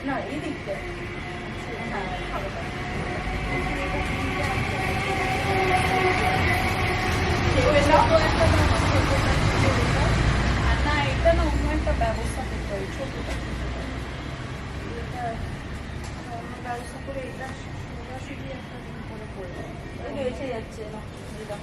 না এই দিকটা না এটা না অন্য একটা ব্যবস্থা করতে হবে ছোটটা ব্যবস্থা করে এটা সোজাসুজি একটা দিন করে করবো এসে যাচ্ছে না এটা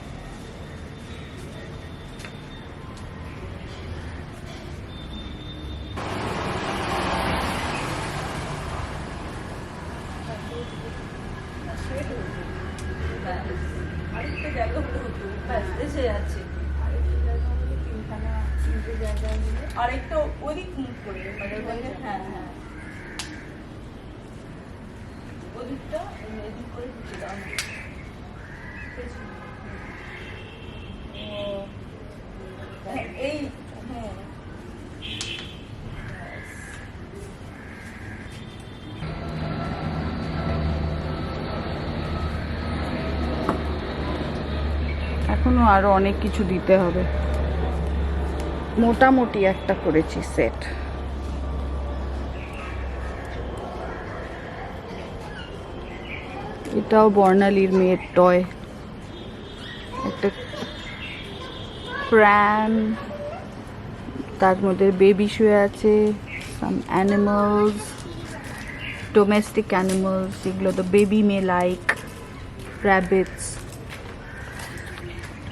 আরেকটা জায়গা হতো এসে যাচ্ছে আরেকটা ওদিক মুখ করে হ্যাঁ হ্যাঁ ওদিকটা এদিক করে ঢুকে দাও এই হ্যাঁ এখনো আরো অনেক কিছু দিতে হবে মোটামুটি একটা করেছি সেট এটাও বর্ণালীর মেয়ের টয় একটা প্রাণ তার মধ্যে বেবি শুয়ে আছে সাম অ্যানিমালস ডোমেস্টিক অ্যানিমালস এগুলো তো baby May like rabbits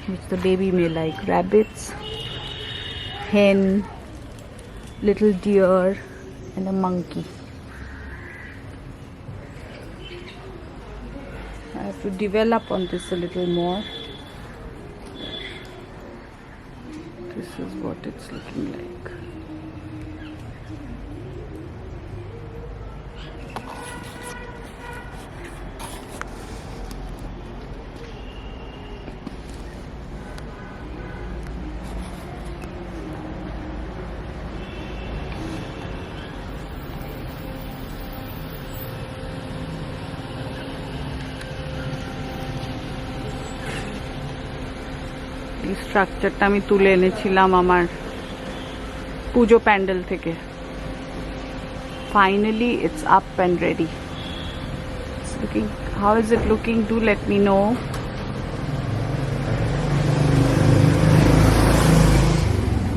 which the baby may like rabbits hen little deer and a monkey I have to develop on this a little more this is what it's looking like এই স্ট্রাকচারটা আমি তুলে এনেছিলাম আমার পুজো প্যান্ডেল থেকে finally it's up and ready it's looking how is it looking do let me know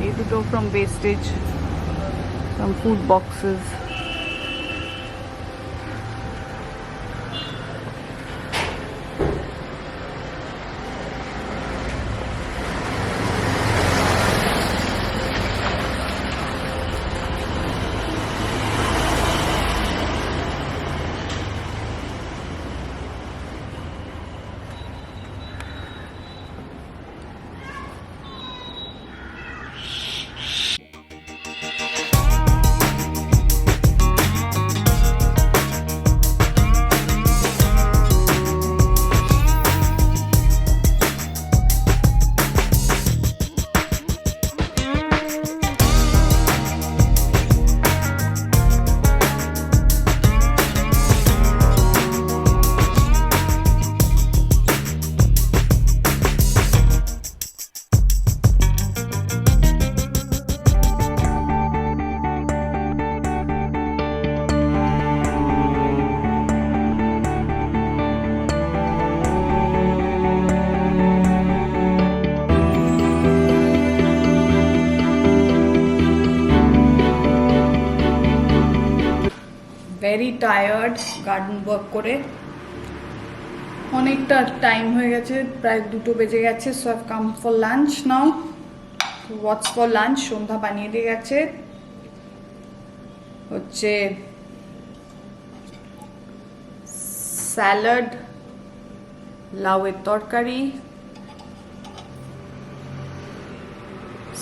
এই দুটো from wastage from food boxes tired garden work করে অনেকটা টাইম হয়ে গেছে, প্রায় 2টো বেজে গেছে। So I've come for lunch now. What's for lunch? Sandhya বানিয়ে দিয়ে গেছে হচ্ছে স্যালাড, লাউয়ের তরকারি,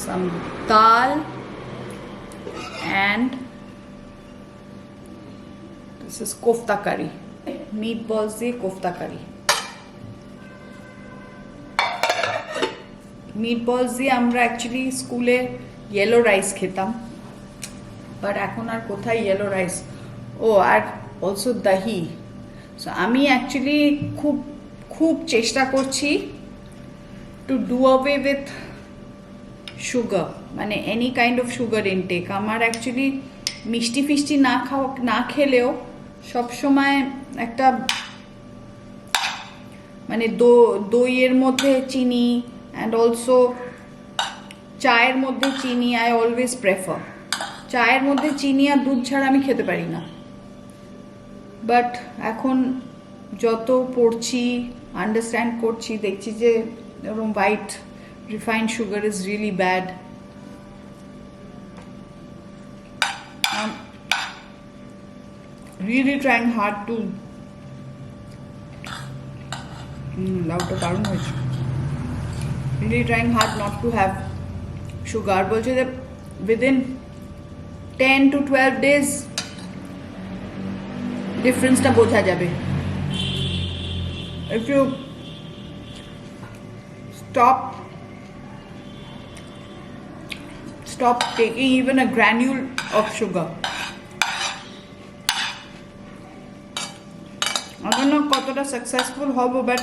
some dal, and this is kofta curry, meatballs দিয়ে kofta curry। মিটবলস দিয়ে আমরা অ্যাকচুয়ালি স্কুলে ইয়েলো রাইস খেতাম, বাট এখন আর কোথায় ইয়েলো রাইস। ও আর অলসো দহি। সো আমি অ্যাকচুয়ালি খুব খুব চেষ্টা করছি to do away with sugar, মানে any kind of sugar intake. আমার অ্যাকচুয়ালি মিষ্টি ফিষ্টি না খেলেও সবসময় একটা মানে দইয়ের মধ্যে চিনি অ্যান্ড অলসো চায়ের মধ্যে চিনি আই অলওয়েজ প্রেফার। চায়ের মধ্যে চিনি আর দুধ ছাড়া আমি খেতে পারি না। বাট এখন যত পড়ছি, আন্ডারস্ট্যান্ড করছি, দেখছি যে এরকম white refined sugar is really bad. I'm really trying hard to লাউটা দারুণ হয়েছে। Really trying hard not to have sugar. বলছে যে within 10 to 12 days ডিফারেন্সটা বোঝা যাবে। If you stop taking even a granule of sugar, I don't know কতটা successful হব, বাট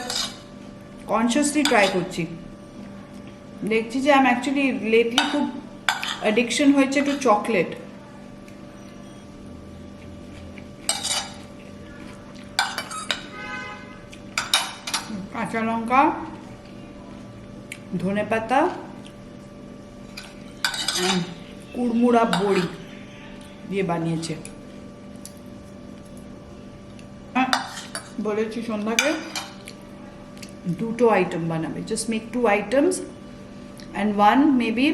কনসিয়াসলি ট্রাই করছি। দেখছি যে আমি অ্যাকচুয়ালি লেটলি খুব অ্যাডিকশন হয়েছে টু চকলেট। কাঁচা লঙ্কা, ধনেপাতা, কুড়মুড়া বড়ি দিয়ে বানিয়েছে। বলেছি সন্ধ্যাকে 2টো আইটেম বানাবে, just make 2 items and one maybe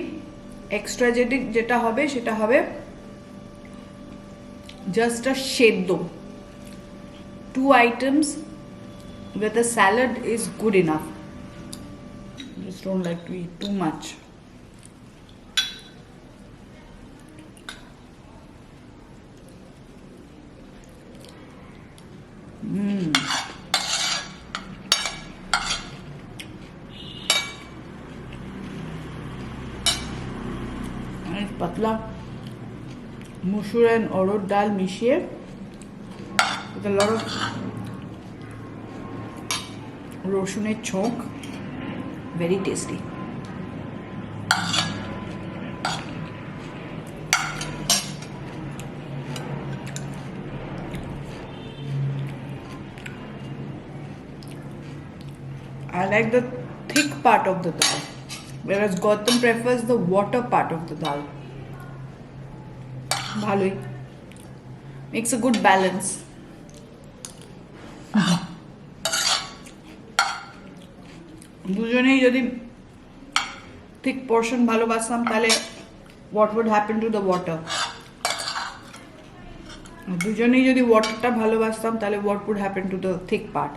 extra যেটা হবে সেটা হবে জাস্ট আ সেদ্ধ। 2 items with a salad is good enough. Just don't like to eat too much. পাতলা মুসুর and অড়হর ডাল মিশিয়ে with a lot of রসুনের ছোঁক, very tasty. I like the thick part of the dal, whereas Gautam prefers the water part of the dal. Bhaloi. Makes a good balance. দুজনেই যদি thick portion ভালোবাসতাম তাহলে what would happen to the water? দুজনেই যদি ওয়াটারটা ভালোবাসতাম তাহলে what would happen to the thick part?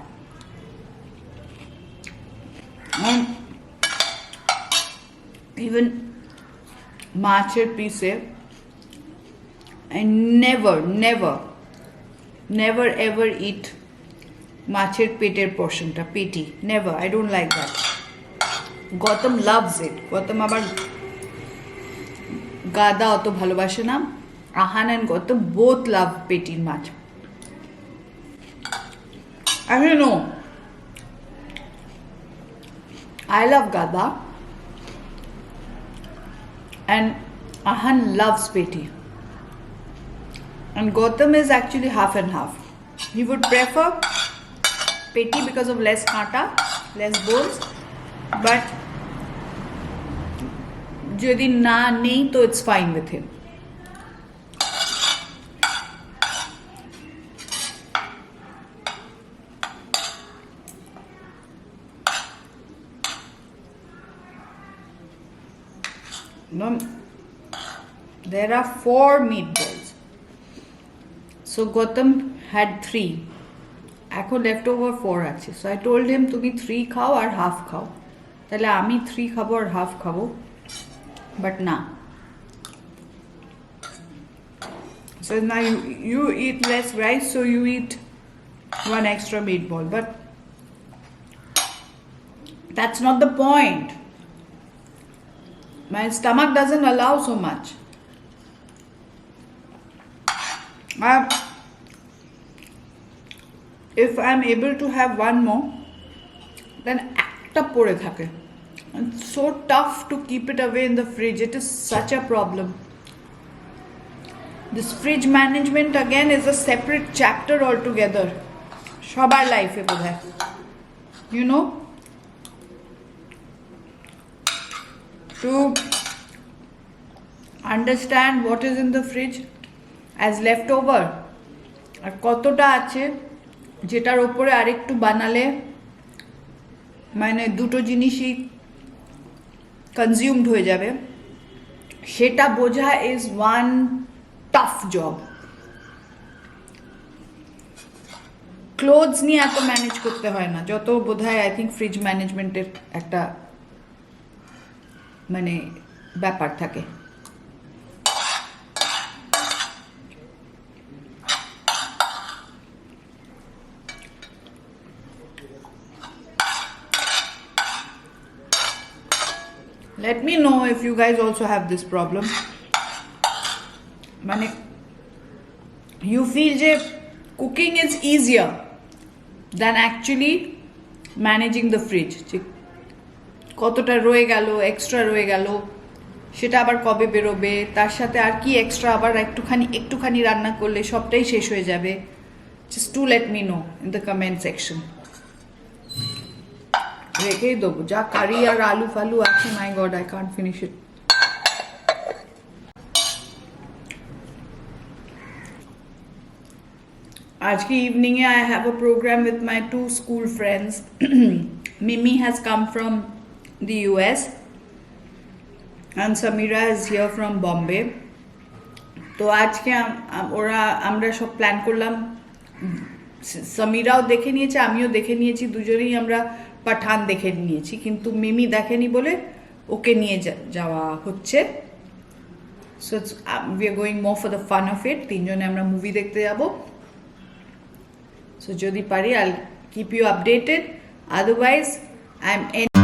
Even মাছের পিসে I never ever eat মাছের পেটের পোর্শনটা, পেটি, never. I don't like that. Gautam loves it. Gautam আবার গাদা অত ভালোবাসে না। Ahan and Gautam both love পেটির much. Actually no, I love gada and Ahan loves peti. And Gautam is actually half and half. He would prefer peti because of less kata, less bones, but যদি না নেই তো it's fine with him. No, there are 4 meatballs. So Gautam had 3. এখন left over 4 আছে। So I told him তুমি 3 খাও আর half খাও। তাহলে আমি 3 খাবো আর হাফ খাবো, বাট না। So now you eat less rice, so you eat 1 extra meatball, but that's not the point. My stomach doesn't allow so much. If I'm able to have 1 more, then একটা পড়ে থাকে. It's so tough to keep it away in the fridge. It is such a problem. This fridge management again is a separate chapter altogether. সবার লাইফে বোধহয়, you know, to understand what is in the fridge as leftover আর কতটা আছে যেটার ওপরে আরেকটু বানালে মানে দুটো জিনিসই কনজিউমড হয়ে যাবে, সেটা বোঝা is one tough job. Clothes নিয়ে এত ম্যানেজ করতে হয় না যত বোধহয় আই থিঙ্ক ফ্রিজ ম্যানেজমেন্টের একটা মানে ব্যাপার থাকে। Let me know if you guys also have this problem. মানে you feel যে cooking is easier than actually managing the fridge. যে কতটা রয়ে গেল, এক্সট্রা রয়ে গেল, সেটা আবার কবে বেরোবে, তার সাথে আর কি এক্সট্রা আবার একটুখানি রান্না করলে সবটাই শেষ হয়ে যাবে। Just do let me know in the comment section. রেখেই দেবো যা কারি আর আলু ফালু আছে, my God I can't finish it. আজকে ইভিনিংয়ে I have a programme with my 2 school friends. Mimi has come from the US and Samira is here from Bombay. তো আজকে আমরা সব প্ল্যান করলাম, সমীরাও দেখে নিয়েছে, আমিও দেখে নিয়েছি, দুজনেই আমরা পাঠান দেখে নিয়েছি, কিন্তু মিমি দেখেনি বলে ওকে নিয়ে যাওয়া হচ্ছে। So we are going more for the fun of it. 3 জনে আমরা মুভি দেখতে যাব। সো যদি পারি I keep you updated, otherwise I M